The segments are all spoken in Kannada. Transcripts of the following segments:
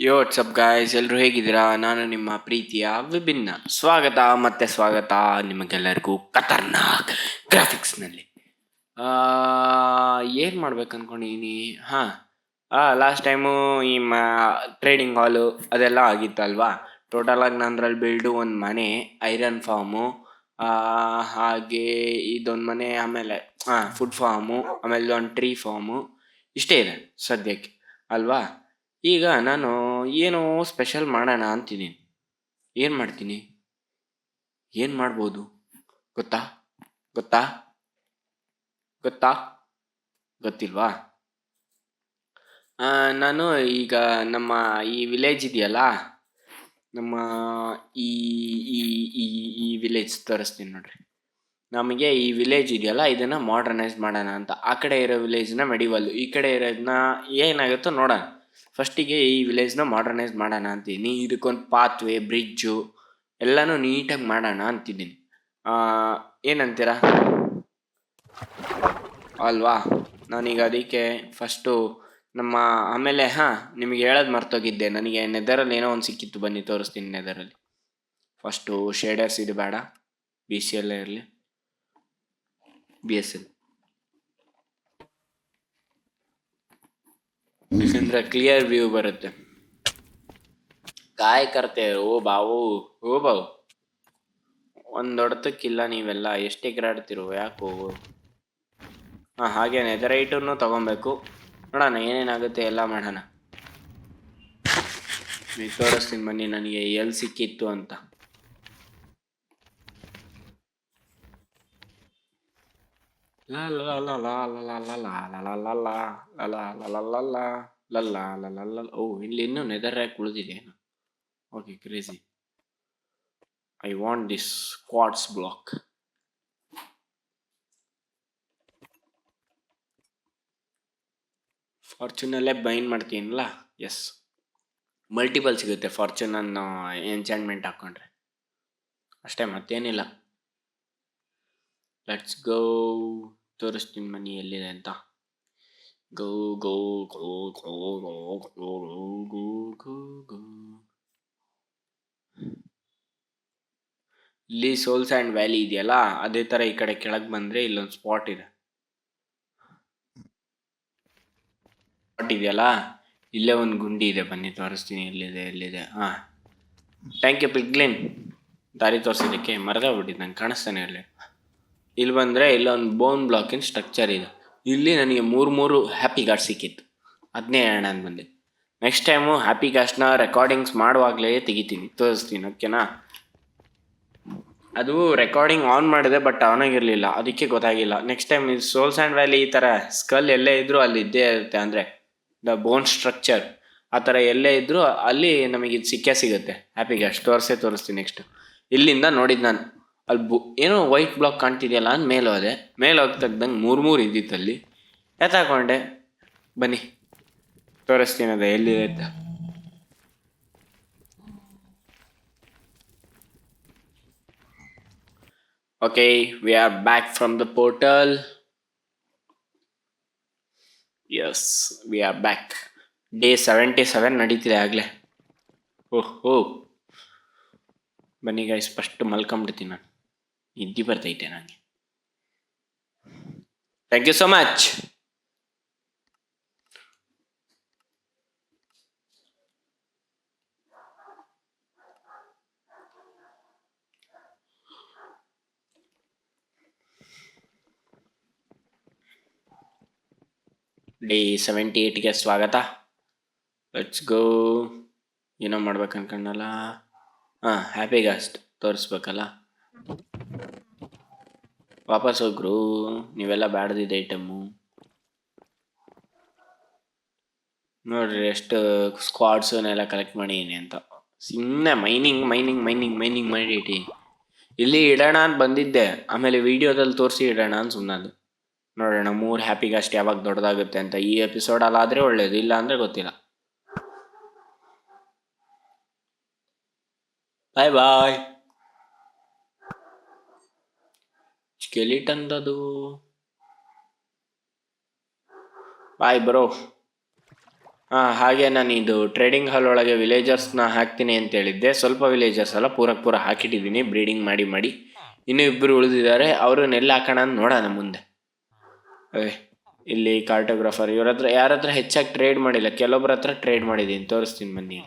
ಯೋ ವಾಟ್ಸಪ್ ಗಾಯ್ಸ್, ಎಲ್ಲರೂ ಹೇಗಿದ್ದೀರಾ? ನಾನು ನಿಮ್ಮ ಪ್ರೀತಿಯ ವಿಭಿನ್ನ ಸ್ವಾಗತ ನಿಮಗೆಲ್ಲರಿಗೂ ಖತರ್ನಾಕ್ ಗ್ರಾಫಿಕ್ಸ್ನಲ್ಲಿ. ಏನು ಮಾಡ್ಬೇಕು ಅಂದ್ಕೊಂಡಿದ್ದೀನಿ. ಲಾಸ್ಟ್ ಟೈಮು ಈ ಟ್ರೇಡಿಂಗ್ ಹಾಲು ಅದೆಲ್ಲ ಆಗಿತ್ತಲ್ವಾ. ಟೋಟಲಾಗಿ ನಂದ್ರಲ್ಲಿ ಬಿಲ್ಡು ಒಂದು ಮನೆ, ಐರನ್ ಫಾರ್ಮು, ಹಾಗೆ ಇದೊಂದು ಮನೆ, ಆಮೇಲೆ ಫುಡ್ ಫಾರ್ಮು, ಆಮೇಲೆ ಒಂದು ಟ್ರೀ ಫಾರ್ಮು, ಇಷ್ಟೇ ಇದೆ ಸದ್ಯಕ್ಕೆ ಅಲ್ವಾ. ಈಗ ನಾನು ಏನೋ ಸ್ಪೆಷಲ್ ಮಾಡೋಣ ಅಂತಿದ್ದೀನಿ. ಏನು ಮಾಡ್ತೀನಿ, ಏನು ಮಾಡ್ಬೋದು ಗೊತ್ತಾ ಗೊತ್ತಾ ಗೊತ್ತಾ ಗೊತ್ತಿಲ್ವಾ? ನಾನು ಈಗ ನಮ್ಮ ಈ ವಿಲೇಜ್ ಇದೆಯಲ್ಲ, ನಮ್ಮ ಈ ಈ ಈ ಈ ವಿಲೇಜ್ ತೋರಿಸ್ತೀನಿ ನೋಡ್ರಿ. ನಮಗೆ ಈ ವಿಲೇಜ್ ಇದೆಯಲ್ಲ, ಇದನ್ನು ಮಾಡ್ರನೈಸ್ ಮಾಡೋಣ ಅಂತ. ಆ ಕಡೆ ಇರೋ ವಿಲೇಜ್ನ ಮೆಡಿವಲ್, ಈ ಕಡೆ ಇರೋದನ್ನ ಏನಾಗುತ್ತೋ ನೋಡೋಣ. ಫಸ್ಟಿಗೆ ಈ ವಿಲೇಜ್ನ ಮಾಡ್ರನೈಸ್ ಮಾಡೋಣ ಅಂತೀನಿ. ಇದಕ್ಕೊಂದು ಪಾತ್ವೇ, ಬ್ರಿಡ್ಜು ಎಲ್ಲನೂ ನೀಟಾಗಿ ಮಾಡೋಣ ಅಂತಿದ್ದೀನಿ. ಏನಂತೀರಾ ಅಲ್ವಾ? ನಾನೀಗ ಅದಕ್ಕೆ ಫಸ್ಟು ಆಮೇಲೆ ನಿಮಗೆ ಹೇಳೋದು ಮರ್ತೋಗಿದ್ದೆ. ನನಗೆ ನೆದರಲ್ಲಿ ಏನೋ ಒಂದು ಸಿಕ್ಕಿತ್ತು, ಬನ್ನಿ ತೋರಿಸ್ತೀನಿ. ನೆದರಲ್ಲಿ ಫಸ್ಟು ಶೇಡರ್ಸ್ ಇದು ಬೇಡ, BCL ಇರಲಿ, BSL, ಯಾಕಂದ್ರೆ ಕ್ಲಿಯರ್ ವ್ಯೂ ಬರುತ್ತೆ. ಕಾಯ್ ಕರ್ತೆ ಓ ಬಾವು ಒಂದು ಹೊಡೆತಕ್ಕಿಲ್ಲ. ನೀವೆಲ್ಲ ಎಷ್ಟು ಎಗರಾಡ್ತಿರೋ ಯಾಕೋ. ಹಾಗೆ ನೆದರೈಟನ್ನು ತಗೊಬೇಕು. ನೋಡೋಣ ಏನೇನಾಗುತ್ತೆ, ಎಲ್ಲ ಮಾಡೋಣ. ನೀವು ತೋರಿಸ್ತೀನಿ ಬನ್ನಿ ನನಗೆ ಎಲ್ಲಿ ಸಿಕ್ಕಿತ್ತು ಅಂತ. ಓ, ಇಲ್ಲಿ ಇನ್ನೂ ನೆದರ್ ರ್ಯಾಕ್ ಉಳಿದಿದೆ. Okay, crazy. I want this quartz block. ಫಾರ್ಚೂನಲ್ಲೇ ಬೈನ್ ಮಾಡ್ತೀನಲ್ಲ. ಎಸ್, ಮಲ್ಟಿಪಲ್ ಸಿಗುತ್ತೆ ಫಾರ್ಚೂನನ್ನು ಎನ್ಚಾಂಟ್ಮೆಂಟ್ ಹಾಕ್ಕೊಂಡ್ರೆ ಅಷ್ಟೇ, ಮತ್ತೇನಿಲ್ಲ. Let's go. ತೋರಿಸ್ತೀನಿ ಬನ್ನಿ ಎಲ್ಲಿದೆ ಅಂತ. ಗೋ ಗೋ ಗೋ ಗೋ ಗೋ ಗೋ ಗೋ ಗೋ ಗೋ. ಇಲ್ಲಿ ಸೋಲ್ಸ್ ಆ್ಯಂಡ್ ವ್ಯಾಲಿ ಇದೆಯಲ್ಲ, ಅದೇ ಥರ ಈ ಕಡೆ ಕೆಳಗೆ ಬಂದರೆ ಇಲ್ಲೊಂದು ಸ್ಪಾಟ್ ಇದೆಯಲ್ಲ, ಇಲ್ಲೇ ಒಂದು ಗುಂಡಿ ಇದೆ. ಬನ್ನಿ ತೋರಿಸ್ತೀನಿ ಎಲ್ಲಿದೆ. ಥ್ಯಾಂಕ್ ಯು ಪಿಗ್ಲಿನ್, ದಾರಿ ತೋರಿಸೋದಕ್ಕೆ. ಮರೆದೋಗ್ಬಿಟ್ಟಿದ್ದು, ನಂಗೆ ಕಾಣಿಸ್ತಾನೆ ಇರಲಿ. ಇಲ್ಲಿ ಬಂದರೆ ಇಲ್ಲೊಂದು ಬೋನ್ ಬ್ಲಾಕಿನ ಸ್ಟ್ರಕ್ಚರ್ ಇದೆ. ಇಲ್ಲಿ ನನಗೆ ಮೂರು ಹ್ಯಾಪಿ ಗಾರ್ಡ್ ಸಿಕ್ಕಿತ್ತು, ಅದನ್ನೇ ಹೇಳೋಣ ಅಂತ ಬಂದೆ. ನೆಕ್ಸ್ಟ್ ಟೈಮು ಹ್ಯಾಪಿ ಗಾಸ್ಟ್ನ ರೆಕಾರ್ಡಿಂಗ್ಸ್ ಮಾಡುವಾಗಲೇ ತೆಗಿತೀನಿ, ತೋರಿಸ್ತೀನಿ, ಓಕೆನಾ? ಅದು ರೆಕಾರ್ಡಿಂಗ್ ಆನ್ ಮಾಡಿದೆ, ಬಟ್ ಆನ್ ಆಗಿರಲಿಲ್ಲ, ಅದಕ್ಕೆ ಗೊತ್ತಾಗಿಲ್ಲ. ನೆಕ್ಸ್ಟ್ ಟೈಮ್ ಇದು ಸೋಲ್ಸ್ ಆ್ಯಂಡ್ ವ್ಯಾಲಿ ಈ ಥರ ಸ್ಕಲ್ ಎಲ್ಲೇ ಇದ್ದರೂ ಅಲ್ಲಿ ಇದ್ದೇ ಇರುತ್ತೆ. ಅಂದರೆ ದ ಬೋನ್ ಸ್ಟ್ರಕ್ಚರ್ ಆ ಥರ ಎಲ್ಲೇ ಇದ್ದರೂ ಅಲ್ಲಿ ನಮಗೆ ಇದು ಸಿಗುತ್ತೆ. ಹ್ಯಾಪಿ ಗಾಸ್ಟ್ ತೋರಿಸ್ತೀನಿ ನೆಕ್ಸ್ಟು. ಇಲ್ಲಿಂದ ನೋಡಿದ್ದು ನಾನು, ಅಲ್ಲಿ ಏನೋ ವೈಟ್ ಬ್ಲಾಕ್ ಕಾಣ್ತಿದೆಯಲ್ಲ ಅಂತ ಮೇಲೆ ಹೋದೆ. ಮೇಲೆ ಹೋಗಿ ತೆಗ್ದಂಗೆ ಮೂರು ಇದ್ದಿತ್ತು ಅಲ್ಲಿ. ಎತ್ತಾಕೊಂಡೆ. ಬನ್ನಿ ತೋರಿಸ್ತೀನಿ ಅದು ಎಲ್ಲಿದೆ ಅಂತ. Okay, we are back from the portal. Yes, we are back. Day 77 ನಡೀತಿದೆ ಆಗಲೇ. ಓಹೋ, ಬನ್ನಿ ಗೈಸ್, ಫಸ್ಟ್ ಮಲ್ಕೊಂಬಿಡ್ತೀನಿ ನಾನು, ನಿದ್ದೆ ಬರ್ತೈತೆ ನನಗೆ. Thank you so much. Day 78ಗೆ ಸ್ವಾಗತ. Let's go. ಏನೋ ಮಾಡ್ಬೇಕು ಅನ್ಕೊಂಡಲ್ಲ. ಹ್ಯಾಪಿ ಗಾಸ್ಟ್ ತೋರಿಸ್ಬೇಕಲ್ಲ. ವಾಪಸ್ ಹೋಗ್ರು, ನೀವೆಲ್ಲ ಬ್ಯಾಡ್ದಿದ್ದ ಐಟಮ್ಮು ನೋಡ್ರಿ. ಎಷ್ಟು ಸ್ಕ್ವಾಡ್ಸನ್ನೆಲ್ಲ ಕಲೆಕ್ಟ್ ಮಾಡಿದ್ದೀನಿ ಅಂತ. ಸುಮ್ಮನೆ ಮೈನಿಂಗ್ ಮಾಡಿಟ್ಟು ಇಲ್ಲಿ ಇಡೋಣ ಅಂತ ಬಂದಿದ್ದೆ. ಆಮೇಲೆ ವಿಡಿಯೋದಲ್ಲಿ ತೋರಿಸಿ ಇಡೋಣ ಅಂತ ಸುಮ್ಮನೆ. ನೋಡೋಣ 3 ಹ್ಯಾಪಿ ಗಾಸ್ಟ್ ಯಾವಾಗ ದೊಡ್ಡದಾಗುತ್ತೆ ಅಂತ. ಈ ಎಪಿಸೋಡಲ್ಲಾದರೆ ಒಳ್ಳೇದು, ಇಲ್ಲ ಅಂದರೆ ಗೊತ್ತಿಲ್ಲ. ಬಾಯ್ ಬಾಯ್. ಸ್ಕೆಲಿಟನ್ ಅದು. Bye bro. ಹಾಗೆ ನಾನು ಇದು ಟ್ರೇಡಿಂಗ್ ಹಾಲ್ ಒಳಗೆ ವಿಲೇಜರ್ಸ್ನ ಹಾಕ್ತೀನಿ ಅಂತ ಹೇಳಿದ್ದೆ. ಸ್ವಲ್ಪ ವಿಲೇಜರ್ಸ್ ಅಲ್ಲ, ಪೂರ ಹಾಕಿಟ್ಟಿದ್ದೀನಿ ಬ್ರೀಡಿಂಗ್ ಮಾಡಿ. ಇನ್ನೂ ಇಬ್ಬರು ಉಳಿದಿದ್ದಾರೆ, ಅವ್ರನ್ನೆಲ್ಲ ಹಾಕೋಣ ಅಂತ ನೋಡೋಣ ಮುಂದೆ. ಇಲ್ಲಿ ಕಾರ್ಟೋಗ್ರಾಫರ್ ಇವ್ರ ಹತ್ರ ಯಾರ ಹತ್ರ ಹೆಚ್ಚಾಗಿ ಟ್ರೇಡ್ ಮಾಡಿಲ್ಲ, ಕೆಲವೊಬ್ಬರ ಹತ್ರ ಟ್ರೇಡ್ ಮಾಡಿದ್ದೀನಿ, ತೋರಿಸ್ತೀನಿ ಬನ್ನಿ.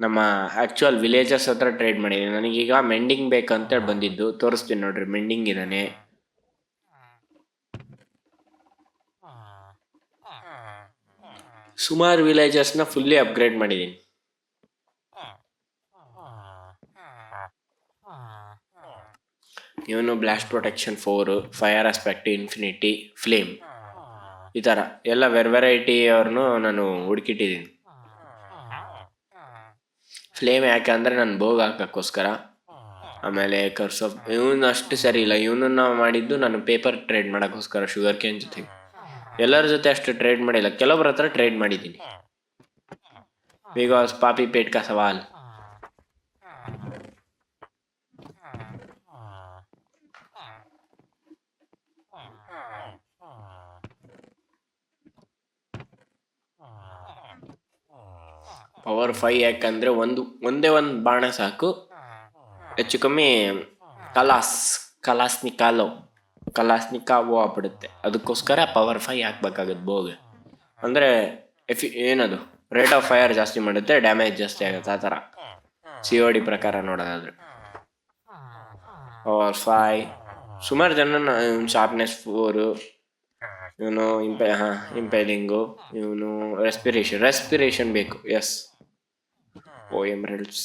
ನಮ್ಮ ಆ್ಯಕ್ಚುಯಲ್ ವಿಲೇಜರ್ಸ್ ಹತ್ರ ಟ್ರೇಡ್ ಮಾಡಿದ್ದೀನಿ. ನನಗೀಗ ಮೆಂಡಿಂಗ್ ಬೇಕಂತೇಳಿ ಬಂದಿದ್ದು, ತೋರಿಸ್ತೀನಿ ನೋಡ್ರಿ. ಮೆಂಡಿಂಗ್ ಇದ್ದಾನೆ. ಸುಮಾರು ವಿಲೇಜರ್ಸ್ನ ಫುಲ್ಲಿ ಅಪ್ಗ್ರೇಡ್ ಮಾಡಿದ್ದೀನಿ. ಇವನು blast protection 4, fire aspect, infinity, flame, ಈ ಥರ ಎಲ್ಲ ವೆರೈಟಿ ಅವ್ರನ್ನೂ ನಾನು ಹುಡುಕಿಟ್ಟಿದ್ದೀನಿ. ಫ್ಲೇಮ್ ಯಾಕೆ ಅಂದರೆ ನಾನು ಬೋಗ್ ಹಾಕೋಕ್ಕೋಸ್ಕರ. ಆಮೇಲೆ ಕರ್ಸ್ ಆಫ್ ಇವನು ಅಷ್ಟು ಸರಿ ಇಲ್ಲ, ಇವನನ್ನ ಮಾಡಿದ್ದು ನಾನು ಪೇಪರ್ ಟ್ರೇಡ್ ಮಾಡೋಕ್ಕೋಸ್ಕರ ಶುಗರ್ ಕೇನ್ ಜೊತೆಗೆ. ಎಲ್ಲರ ಜೊತೆ ಅಷ್ಟು ಟ್ರೇಡ್ ಮಾಡಿಲ್ಲ, ಕೆಲವೊಬ್ಬರ ಹತ್ರ ಟ್ರೇಡ್ ಮಾಡಿದ್ದೀನಿ. ಬಿಕಾಸ್ ಪಾಪಿ ಪೇಟ್ ಕಾ ಸವಾಲ್. ಪವರ್ 5 ಯಾಕಂದರೆ ಒಂದೇ ಒಂದು ಬಾಣ ಸಾಕು, ಹೆಚ್ಚು ಕಮ್ಮಿ ಕಲಾಸ್ನಿಕಾವೋ ಆಗ್ಬಿಡುತ್ತೆ. ಅದಕ್ಕೋಸ್ಕರ ಪವರ್ 5 ಹಾಕ್ಬೇಕಾಗುತ್ತೆ ಬೋಗೆ. ಅಂದರೆ ಏನದು ರೇಟ್ ಆಫ್ ಫೈರ್ ಜಾಸ್ತಿ ಮಾಡುತ್ತೆ, ಡ್ಯಾಮೇಜ್ ಜಾಸ್ತಿ ಆಗುತ್ತೆ, ಆ ಥರ COD ಪ್ರಕಾರ ನೋಡೋದಾದ್ರೆ. ಪವರ್ 5 ಸುಮಾರು ಜನ ಶಾರ್ಪ್ನೆಸ್ 4, ಇವನು ಇಂಪೈಲಿಂಗು, ಇವನು ರೆಸ್ಪಿರೇಷನ್ ಬೇಕು. ಎಸ್, ಎಮರಲ್ಡ್ಸ್.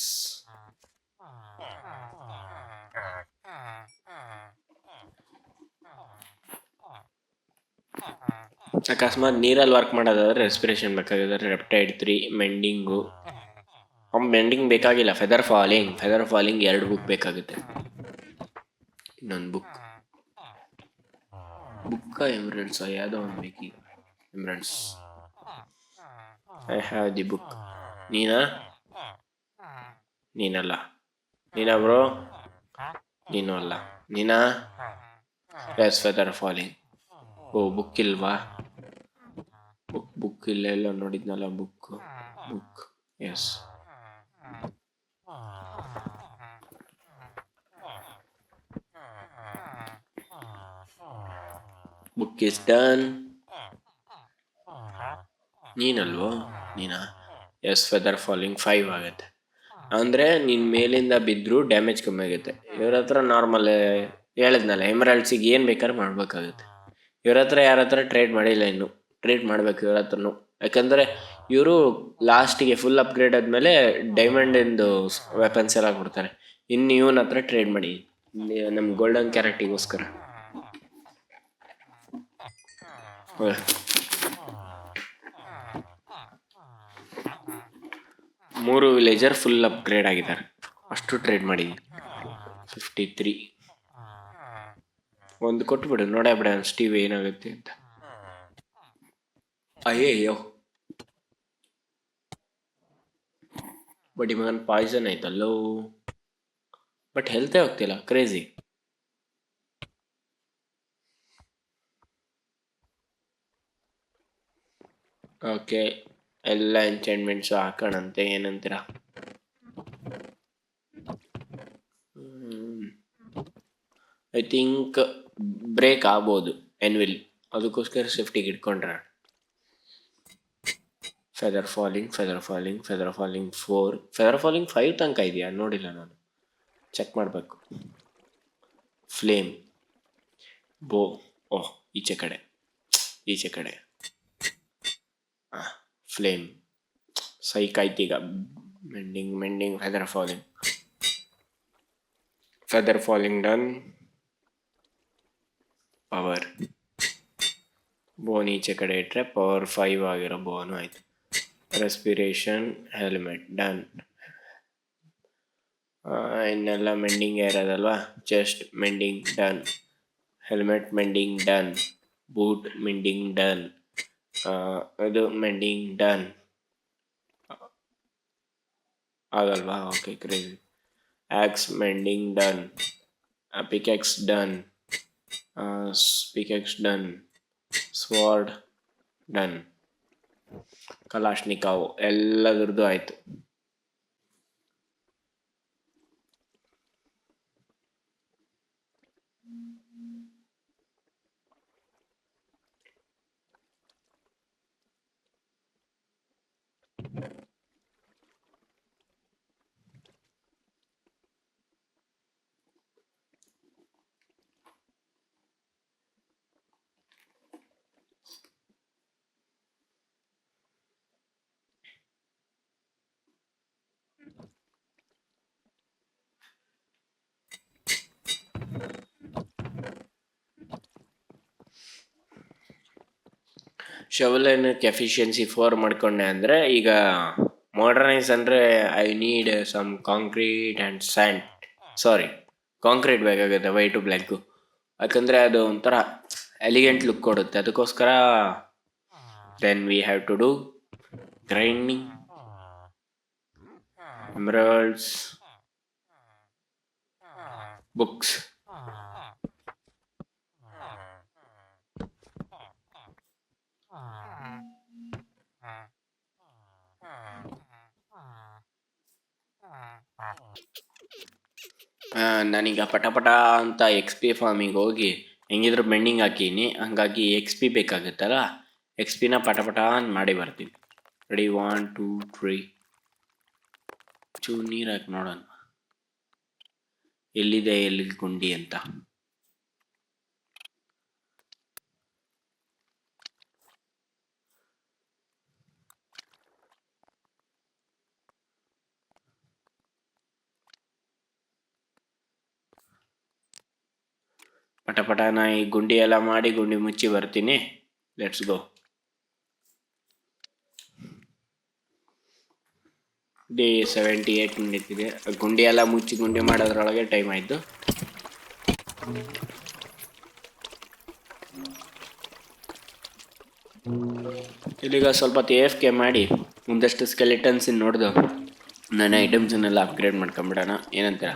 ಅಕಸ್ಮಾತ್ ನೀರಲ್ಲಿ ವರ್ಕ್ ಮಾಡೋದಾದ್ರೆ ರೆಸ್ಪಿರೇಷನ್ ಬೇಕಾಗಿದ್ದಾರೆ. ರೆಪ್ಟೈಡ್ 3, ಮೆಂಡಿಂಗು. ಮೆಂಡಿಂಗ್ ಬೇಕಾಗಿಲ್ಲ, ಫೆದರ್ ಫಾಲಿಂಗ್ 2 ಬುಕ್ ಬೇಕಾಗುತ್ತೆ. ಇನ್ನೊಂದು ಬುಕ್ ಎಮರಲ್ಡ್ಸ್ ಯಾವುದೋ ಒಂದು ಬೇಕೀಗ. Emeralds I have the book. ನೀನಲ್ಲ ಬ್ರೋ, ನೀನು ಅಲ್ಲ, ಎಸ್, ಫೆದರ್ ಫಾಲಿಂಗ್. ಬುಕ್ ಇಲ್ವಾ? ಬುಕ್ ಇಲ್ಲ ನೋಡಿದ್ನಲ್ಲ, book yes. Book is done. ನೀನಾ? ಎಸ್, ಫೆದರ್ ಫಾಲಿಂಗ್ 5 ಆಗುತ್ತೆ. ಅಂದರೆ ನೀನು ಮೇಲಿಂದ ಬಿದ್ದರೂ ಡ್ಯಾಮೇಜ್ ಕಮ್ಮಿ ಆಗುತ್ತೆ. ಇವ್ರ ಹತ್ರ ನಾರ್ಮಲ್ ಹೇಳಿದ್ನಲ್ಲ, ಎಮರಾಲ್ಡ್ಸಿಗೆ ಏನು ಬೇಕಾದ್ರೂ ಮಾಡಬೇಕಾಗುತ್ತೆ. ಇವ್ರ ಹತ್ರ ಯಾರ ಹತ್ರ ಟ್ರೇಡ್ ಮಾಡಿಲ್ಲ, ಇನ್ನು ಟ್ರೇಡ್ ಮಾಡಬೇಕು ಇವ್ರ ಹತ್ರನೂ. ಯಾಕಂದರೆ ಇವರು ಲಾಸ್ಟಿಗೆ ಫುಲ್ ಅಪ್ಗ್ರೇಡ್ ಆದಮೇಲೆ ಡೈಮಂಡಿಂದು ವೆಪನ್ಸ್ ಎಲ್ಲ ಕೊಡ್ತಾರೆ. ಇನ್ನು ಇವನ ಹತ್ರ ಟ್ರೇಡ್ ಮಾಡಿ ನಮ್ಮ ಗೋಲ್ಡನ್ ಕ್ಯಾರೆಕ್ಟಿಗೋಸ್ಕರ. 3 ವಿಲೇಜರ್ ಫುಲ್ ಅಪ್ಗ್ರೇಡ್ ಆಗಿದ್ದಾರೆ, ಅಷ್ಟು ಟ್ರೇಡ್ ಮಾಡಿದ್ದೀನಿ. 53 ಒಂದು ಕೊಟ್ಬಿಡು, ನೋಡೇ ಬಿಡ ಸ್ಟೀವ್ ಏನಾಗುತ್ತೆ ಅಂತ. ಅಯ್ಯೋ ಬಟ್ ಇವಾಗ ಪಾಯ್ಸನ್ ಆಯ್ತಲ್ಲೋ, ಬಟ್ ಹೆಲ್ತೇ ಹೋಗ್ತಿಲ್ಲ, ಕ್ರೇಜಿ. ಓಕೆ, ಎಲ್ಲ ಎಂಚೇಂಟ್ಮೆಂಟ್ಸು ಹಾಕೋಣಂತೆ, ಏನಂತೀರ? ಐ ಥಿಂಕ್ ಬ್ರೇಕ್ ಆಗ್ಬೋದು ಎನ್ವಿಲ್, ಅದಕ್ಕೋಸ್ಕರ ಸೇಫ್ಟಿಗೆ ಇಟ್ಕೊಂಡ್ರೆ. ಫೆದರ್ ಫಾಲಿಂಗ್ 4, ಫೆದರ್ ಫಾಲಿಂಗ್ 5 ತನಕ ಇದೆಯಾ ನೋಡಿಲ್ಲ ನಾನು, ಚೆಕ್ ಮಾಡಬೇಕು. ಫ್ಲೇಮ್ ಬೋ, ಈಚೆ ಕಡೆ ಫ್ಲೇಮ್ ಸೈಕ್ ಆಯ್ತೀಗ. Mending feather falling done. Power bone ಈಚೆ ಕಡೆ ಇಟ್ಟರೆ ಪವರ್ 5 ಆಗಿರೋ ಬೋನು ಆಯಿತು. Respiration, helmet done. ಇನ್ನೆಲ್ಲ ಮೆಂಡಿಂಗ್ ಇರೋದಲ್ವಾ, chest mending done, helmet mending done, boot mending done, ಇದು ಮೆಂಡಿಂಗ್ ಡನ್ ಆಗಲ್ವಾ? Okay, crazy. Axe mending done, pickaxe done, sword done. ಕಲಾಶ್ನಿಕಾವು ಎಲ್ಲದ್ರದ್ದು ಆಯ್ತು. ಶವಲ್ ಏನಕ್ಕೆ ಎಫಿಷಿಯನ್ಸಿ 4 ಮಾಡ್ಕೊಂಡೆ ಅಂದರೆ, ಈಗ ಮಾಡರ್ನೈಸ್ ಅಂದರೆ I need some concrete and sand. Sorry, concrete ಬೇಕಾಗುತ್ತೆ, ವೈಟು ಬ್ಲ್ಯಾಕು. ಯಾಕಂದರೆ ಅದು ಒಂಥರ ಎಲಿಗೆಂಟ್ ಲುಕ್ ಕೊಡುತ್ತೆ. ಅದಕ್ಕೋಸ್ಕರ then we have to do grinding emeralds, books. ನಾನೀಗ ಪಟ ಅಂತ ಎಕ್ಸ್ ಪಿ ಫಾರ್ಮಿಗೆ ಹೋಗಿ ಹೆಂಗಿದ್ರು ಬೆಂಡಿಂಗ್ ಹಾಕೀನಿ, ಹಂಗಾಗಿ ಎಕ್ಸ್ ಪಿ ಬೇಕಾಗುತ್ತಲ್ಲ, ಎಕ್ಸ್ ಪಿನ ಪಟ ಅಂತ ಮಾಡಿ ಬರ್ತೀನಿ. ರೆಡಿ, 1 2 3. ಚೂರು ನೀರು ಹಾಕಿ ನೋಡೋಣ ಎಲ್ಲಿದೆ ಎಲ್ಲಿ ಗುಂಡಿ ಅಂತ. ಪಟ ನಾ ಈ ಗುಂಡಿ ಎಲ್ಲ ಮಾಡಿ ಗುಂಡಿ ಮುಚ್ಚಿ ಬರ್ತೀನಿ. Let's go. ಡೇ 78 ನಡೀತಿದೆ. ಗುಂಡಿ ಎಲ್ಲ ಮುಚ್ಚಿ ಗುಂಡಿ ಮಾಡೋದ್ರೊಳಗೆ ಟೈಮ್ ಆಯಿತು. ಇಲ್ಲಿಗ ಸ್ವಲ್ಪ AFK ಮಾಡಿ ಒಂದಷ್ಟು ಸ್ಕೆಲಿಟನ್ಸ್ ನೋಡ್ದು ನನ್ನ ಐಟಮ್ಸನ್ನೆಲ್ಲ ಅಪ್ಗ್ರೇಡ್ ಮಾಡ್ಕೊಂಬಿಡೋಣ, ಏನಂತೀರ?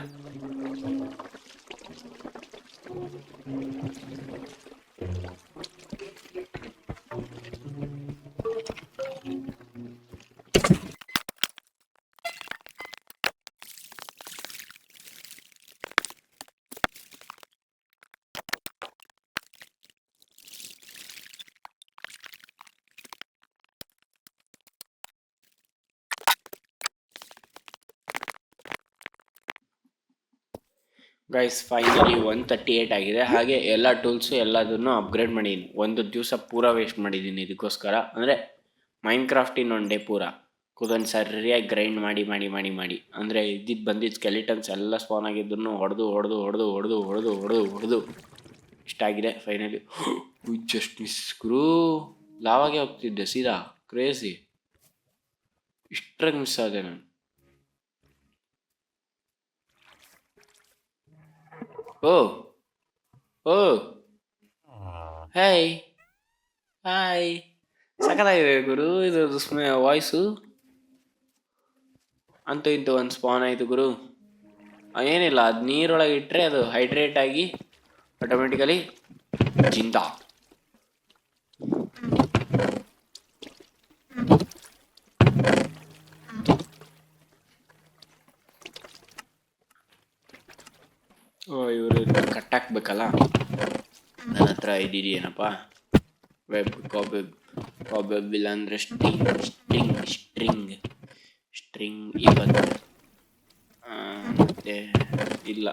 ಗೈಸ್, ಫೈನಲಿ 138 ಆಗಿದೆ. ಹಾಗೆ ಎಲ್ಲ ಟೂಲ್ಸು ಎಲ್ಲದನ್ನು ಅಪ್ಗ್ರೇಡ್ ಮಾಡಿದ್ದೀನಿ. ಒಂದು ದಿವಸ ಪೂರ ವೇಸ್ಟ್ ಮಾಡಿದ್ದೀನಿ ಇದಕ್ಕೋಸ್ಕರ. ಅಂದರೆ ಮೈನ್ಕ್ರಾಫ್ಟ್ ಇನ್ನೊಂದು ಡೇ ಪೂರ ಕೂದೊಂದು ಸರಿಯಾಗಿ ಗ್ರೈಂಡ್ ಮಾಡಿ ಅಂದರೆ ಬಂದಿದ್ದು ಸ್ಕೆಲಿಟನ್ಸ್ ಎಲ್ಲ ಸ್ಪಾನ್ ಆಗಿದ್ದನ್ನು ಹೊಡೆದು ಇಷ್ಟಾಗಿದೆ ಫೈನಲಿ. ಜಸ್ಟ್ ಮಿಸ್ ಗುರು, ಲಾವಾಗೆ ಹೋಗ್ತಿದ್ದೆ ಸೀದಾ. ಕ್ರೇಜಿ, ಇಷ್ಟ್ರಾಗ ಮಿಸ್ ಆದೆ ನಾನು. ಓ ಹಾಯ್ ಸಖತ್ತಾಗಿದೆ ಗುರು ಇದು ವಾಯ್ಸು. ಅಂತೂ ಇಂತೂ ಒಂದು ಸ್ಪಾನ್ ಆಯಿತು ಗುರು. ಏನಿಲ್ಲ, ಅದು ನೀರೊಳಗೆ ಇಟ್ಟರೆ ಅದು ಹೈಡ್ರೇಟ್ ಆಗಿ ಆಟೋಮೆಟಿಕಲಿ ಜಿಂದ. ಇವರು ಕಟ್ಟಾಕ್ಬೇಕಲ್ಲ, ನನ್ನ ಹತ್ರ ಇದಿದೆಯೇನಪ್ಪ, ವೆಬ್ ಕಾಬೆಬ್ ಇಲ್ಲ ಅಂದರೆ ಸ್ಟ್ರಿಂಗ್ 20. ಮತ್ತೆ ಇಲ್ಲ,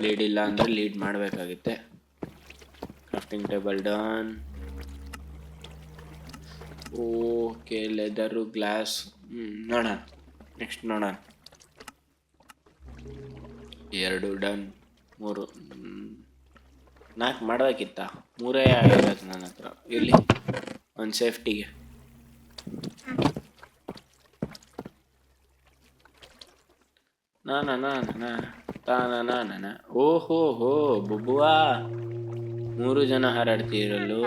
ಲೀಡ್ ಇಲ್ಲ ಅಂದರೆ ಲೀಡ್ ಮಾಡಬೇಕಾಗುತ್ತೆ. Crafting table done. Okay, leather, glass. ನೋಡೋಣ, ನೆಕ್ಸ್ಟ್ ನೋಡೋಣ. 2 ಡನ್, 3 4 ಮಾಡಬೇಕಿತ್ತ, 3 ಆಗಿರೋದು ನನ್ನ ಹತ್ರ. ಇರಲಿ, ಒಂದು ಸೇಫ್ಟಿಗೆ. ಓಹೋ ಬುಬ್ಬುವಾ, 3 ಜನ ಹಾರಾಡ್ತಿರಲು.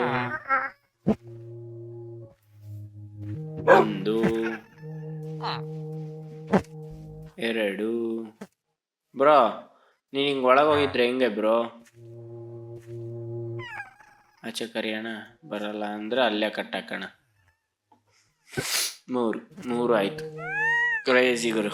1 2. ಬ್ರೋ, ನೀನು ಹಿಂಗೆ ಒಳಗೆ ಹೋಗಿದ್ರೆ ಹೆಂಗೆ ಬ್ರೋ? ಆಚೆ ಕರಿಯೋಣ. ಬರಲ್ಲ ಅಂದ್ರೆ ಅಲ್ಲೇ ಕಟ್ಟಾಕೋಣ. 3 ಆಯ್ತು. ಕ್ರೇಜಿ ಗುರು.